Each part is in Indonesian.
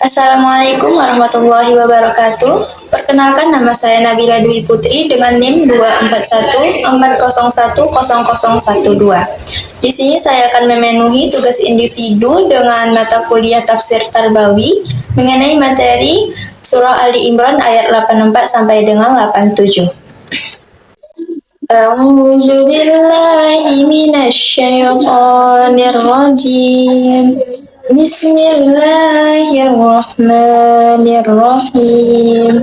Assalamualaikum warahmatullahi wabarakatuh. Perkenalkan, nama saya Nabila Dwi Putri dengan NIM 241401012. Di sini saya akan memenuhi tugas individu dengan mata kuliah tafsir Tarbawi mengenai materi Surah Ali Imran ayat 84 sampai dengan 87. A'udzu billahi minasyaitonir rajim. Bismillahirrahmanirrahim.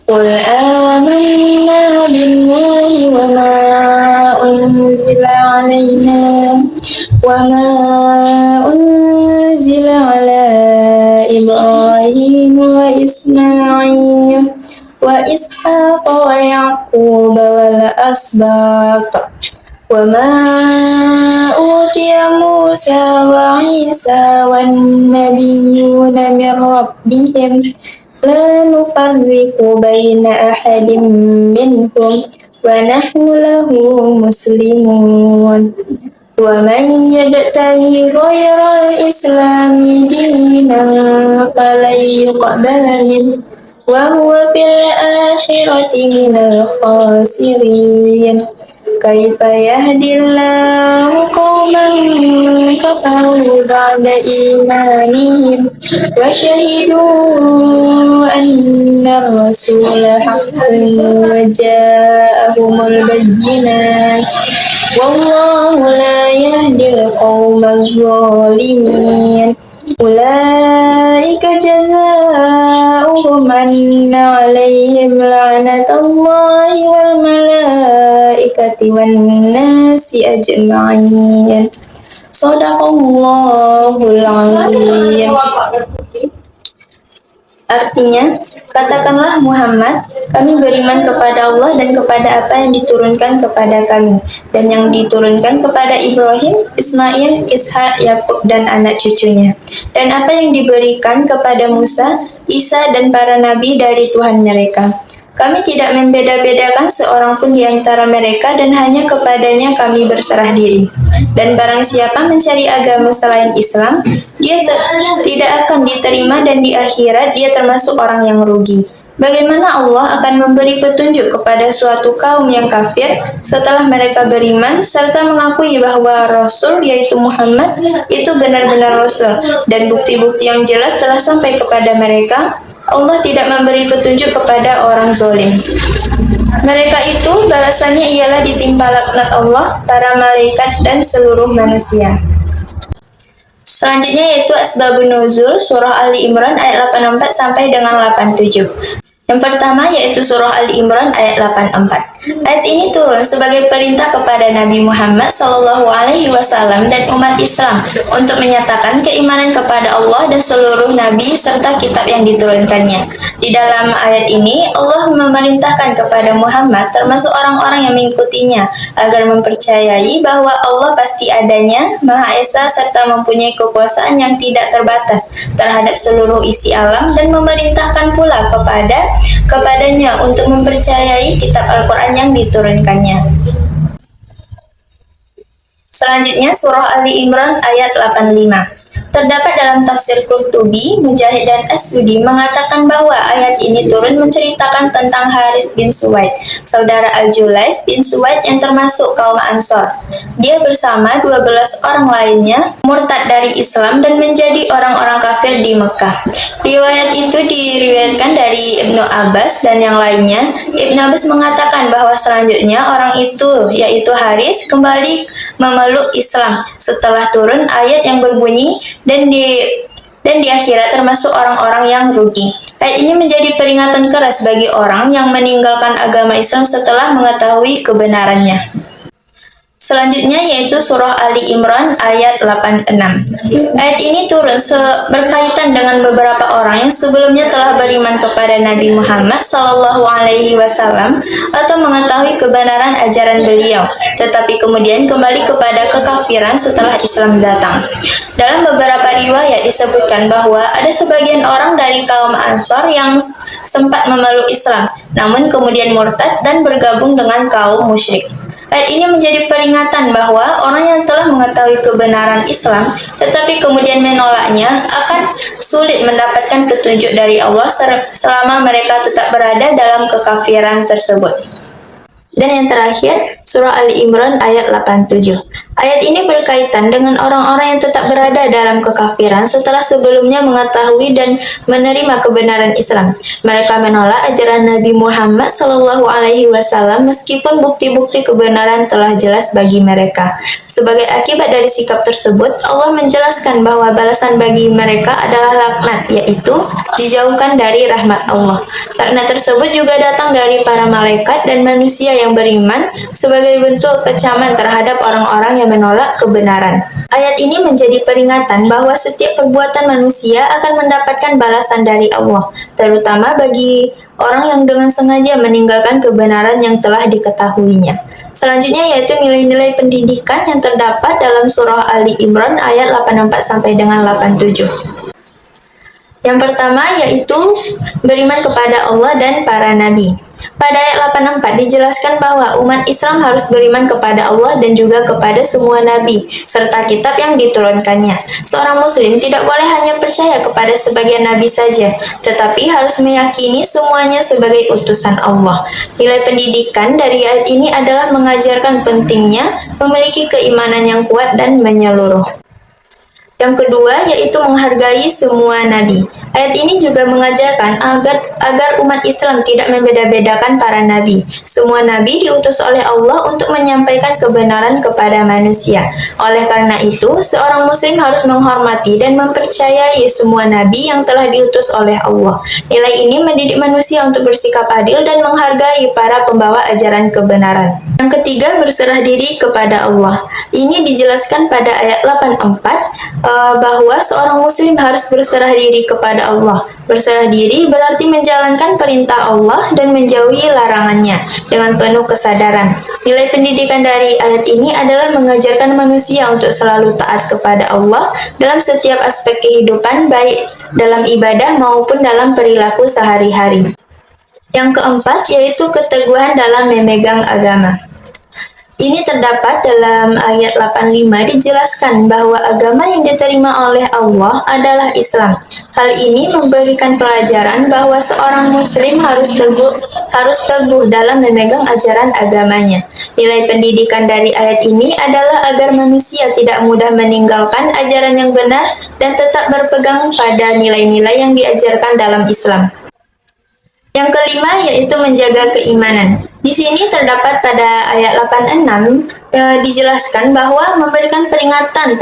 Qul amanna billahi wa ma unzila alaina wa ma unzila ala Ibrahim wa Ismail wa Ishaq wa Yaqub wal asbaq wa ma utiya Musa wa Isa wan nabiyyuna min rabbihim la nufarriqu baina ahadin minhum wa nahnu lahu muslimun. وَمَنْ يَبْتَغِ غَيْرَ الْإِسْلَامِ دِينًا فَلَنْ يُقْبَلَ مِنْهُ وَهُوَ فِي الْآخِرَةِ مِنَ الْخَاسِرِينَ. كَيْفَ يَهْدِي اللَّهُ قَوْمًا كَفَرُوا بَعْدَ إِيمَانِهِمْ وَشَهِدُوا أَنَّ الرَّسُولَ حَقٌّ وَجَاءَهُمُ الْبَيِّنَاتُ وَاللَّهُ لَا يَهْدِي الْقَوْمَ الظَّالِمِينَ. أُولَئِكَ جَزَاؤُهُمْ أَنَّ عَلَيْهِمْ لَعْنَةَ اللَّهِ وَالْمَلَائِكَةِ وَالنَّاسِ أَجْمَعِينَ. Shadaqallahul Azim. Artinya, katakanlah Muhammad, kami beriman kepada Allah dan kepada apa yang diturunkan kepada kami, dan yang diturunkan kepada Ibrahim, Ismail, Ishak, Yakub, dan anak cucunya, dan apa yang diberikan kepada Musa, Isa, dan para nabi dari Tuhan mereka. Kami tidak membeda-bedakan seorang pun di antara mereka dan hanya kepadanya kami berserah diri. Dan barang siapa mencari agama selain Islam, dia tidak akan diterima dan di akhirat dia termasuk orang yang rugi. Bagaimana Allah akan memberi petunjuk kepada suatu kaum yang kafir setelah mereka beriman serta mengakui bahwa Rasul yaitu Muhammad itu benar-benar Rasul dan bukti-bukti yang jelas telah sampai kepada mereka? Allah tidak memberi petunjuk kepada orang zalim. Mereka itu balasannya ialah ditimpa laknat Allah, para malaikat, dan seluruh manusia. Selanjutnya yaitu Asbabun Nuzul Surah Ali Imran ayat 84 sampai dengan 87. Yang pertama yaitu Surah Ali Imran ayat 84. Ayat ini turun sebagai perintah kepada Nabi Muhammad SAW dan umat Islam untuk menyatakan keimanan kepada Allah dan seluruh nabi serta kitab yang diturunkannya. Di dalam ayat ini Allah memerintahkan kepada Muhammad termasuk orang-orang yang mengikutinya agar mempercayai bahwa Allah pasti adanya, Maha Esa serta mempunyai kekuasaan yang tidak terbatas terhadap seluruh isi alam dan memerintahkan pula kepadanya untuk mempercayai kitab Al-Quran yang diturunkannya. Selanjutnya Surah Ali Imran ayat 85. Terdapat dalam tafsir Qurtubi, Mujahid dan As-Sudi mengatakan bahwa ayat ini turun menceritakan tentang Haris bin Suwaid, saudara Al-Julais bin Suwaid yang termasuk kaum Ansor. Dia bersama 12 orang lainnya murtad dari Islam dan menjadi orang-orang kafir di Mekah. Riwayat itu diriwayatkan dari Ibnu Abbas dan yang lainnya. Ibnu Abbas mengatakan bahwa selanjutnya orang itu, yaitu Haris, kembali memeluk Islam setelah turun ayat yang berbunyi dan di akhirat termasuk orang-orang yang rugi. Ayat ini menjadi peringatan keras bagi orang yang meninggalkan agama Islam setelah mengetahui kebenarannya. Selanjutnya yaitu Surah Ali Imran ayat 86. Ayat ini turun berkaitan dengan beberapa orang yang sebelumnya telah beriman kepada Nabi Muhammad SAW atau mengetahui kebenaran ajaran beliau, tetapi kemudian kembali kepada kekafiran setelah Islam datang. Dalam beberapa riwayat disebutkan bahwa ada sebagian orang dari kaum Ansor yang sempat memeluk Islam, namun kemudian murtad dan bergabung dengan kaum musyrik. Ayat ini menjadi peringatan bahwa orang yang telah mengetahui kebenaran Islam tetapi kemudian menolaknya akan sulit mendapatkan petunjuk dari Allah selama mereka tetap berada dalam kekafiran tersebut. Dan yang terakhir, surah Ali Imran ayat 87. Ayat ini berkaitan dengan orang-orang yang tetap berada dalam kekafiran setelah sebelumnya mengetahui dan menerima kebenaran Islam. Mereka menolak ajaran Nabi Muhammad SAW meskipun bukti-bukti kebenaran telah jelas bagi mereka. Sebagai akibat dari sikap tersebut, Allah menjelaskan bahwa balasan bagi mereka adalah laknat, yaitu dijauhkan dari rahmat Allah. Laknat tersebut juga datang dari para malaikat dan manusia yang beriman sebagai bentuk kecaman terhadap orang-orang yang menolak kebenaran. Ayat ini menjadi peringatan bahwa setiap perbuatan manusia akan mendapatkan balasan dari Allah, terutama bagi orang yang dengan sengaja meninggalkan kebenaran yang telah diketahuinya. Selanjutnya yaitu nilai-nilai pendidikan yang terdapat dalam surah Ali Imran ayat 84 sampai dengan 87. Yang pertama yaitu beriman kepada Allah dan para nabi. Pada ayat 84 dijelaskan bahwa umat Islam harus beriman kepada Allah dan juga kepada semua nabi serta kitab yang diturunkannya. Seorang muslim tidak boleh hanya percaya kepada sebagian nabi saja, tetapi harus meyakini semuanya sebagai utusan Allah. Nilai pendidikan dari ayat ini adalah mengajarkan pentingnya memiliki keimanan yang kuat dan menyeluruh. Yang kedua yaitu menghargai semua nabi. Ayat ini juga mengajarkan agar umat Islam tidak membeda-bedakan para nabi. Semua nabi diutus oleh Allah untuk menyampaikan kebenaran kepada manusia. Oleh karena itu, seorang muslim harus menghormati dan mempercayai semua nabi yang telah diutus oleh Allah. Nilai ini mendidik manusia untuk bersikap adil dan menghargai para pembawa ajaran kebenaran. Yang ketiga, berserah diri kepada Allah. Ini dijelaskan pada ayat 84 bahwa seorang muslim harus berserah diri kepada Allah. Berserah diri berarti menjalankan perintah Allah dan menjauhi larangannya dengan penuh kesadaran. Nilai pendidikan dari ayat ini adalah mengajarkan manusia untuk selalu taat kepada Allah dalam setiap aspek kehidupan, baik dalam ibadah maupun dalam perilaku sehari-hari. Yang keempat yaitu keteguhan dalam memegang agama. Ini terdapat dalam ayat 85 dijelaskan bahwa agama yang diterima oleh Allah adalah Islam. Hal ini memberikan pelajaran bahwa seorang muslim harus teguh dalam memegang ajaran agamanya. Nilai pendidikan dari ayat ini adalah agar manusia tidak mudah meninggalkan ajaran yang benar dan tetap berpegang pada nilai-nilai yang diajarkan dalam Islam. Yang kelima yaitu menjaga keimanan. Di sini terdapat pada ayat 86 dijelaskan bahwa memberikan peringatan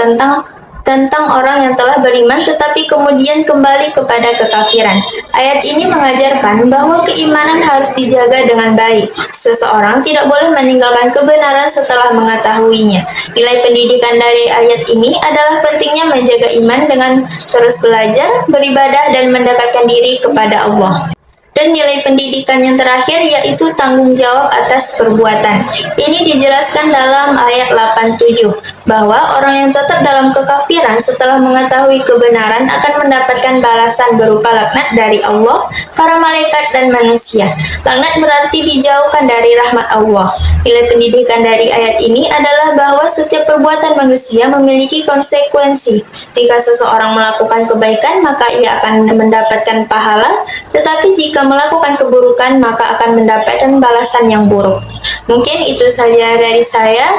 tentang orang yang telah beriman tetapi kemudian kembali kepada kekafiran. Ayat ini mengajarkan bahwa keimanan harus dijaga dengan baik. Seseorang tidak boleh meninggalkan kebenaran setelah mengetahuinya. Nilai pendidikan dari ayat ini adalah pentingnya menjaga iman dengan terus belajar, beribadah, dan mendekatkan diri kepada Allah. Dan nilai pendidikan yang terakhir yaitu tanggung jawab atas perbuatan. Ini dijelaskan dalam ayat 87 bahwa orang yang tetap dalam kekafiran setelah mengetahui kebenaran akan mendapatkan balasan berupa laknat dari Allah, para malaikat, dan manusia. Laknat berarti dijauhkan dari rahmat Allah. Nilai pendidikan dari ayat ini adalah bahwa setiap perbuatan manusia memiliki konsekuensi. Jika seseorang melakukan kebaikan, maka ia akan mendapatkan pahala, tetapi jika melakukan keburukan, maka akan mendapatkan balasan yang buruk. Mungkin itu saja dari saya.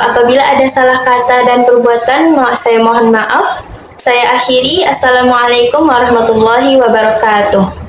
Apabila ada salah kata dan perbuatan, saya mohon maaf. Saya akhiri. Assalamualaikum warahmatullahi wabarakatuh.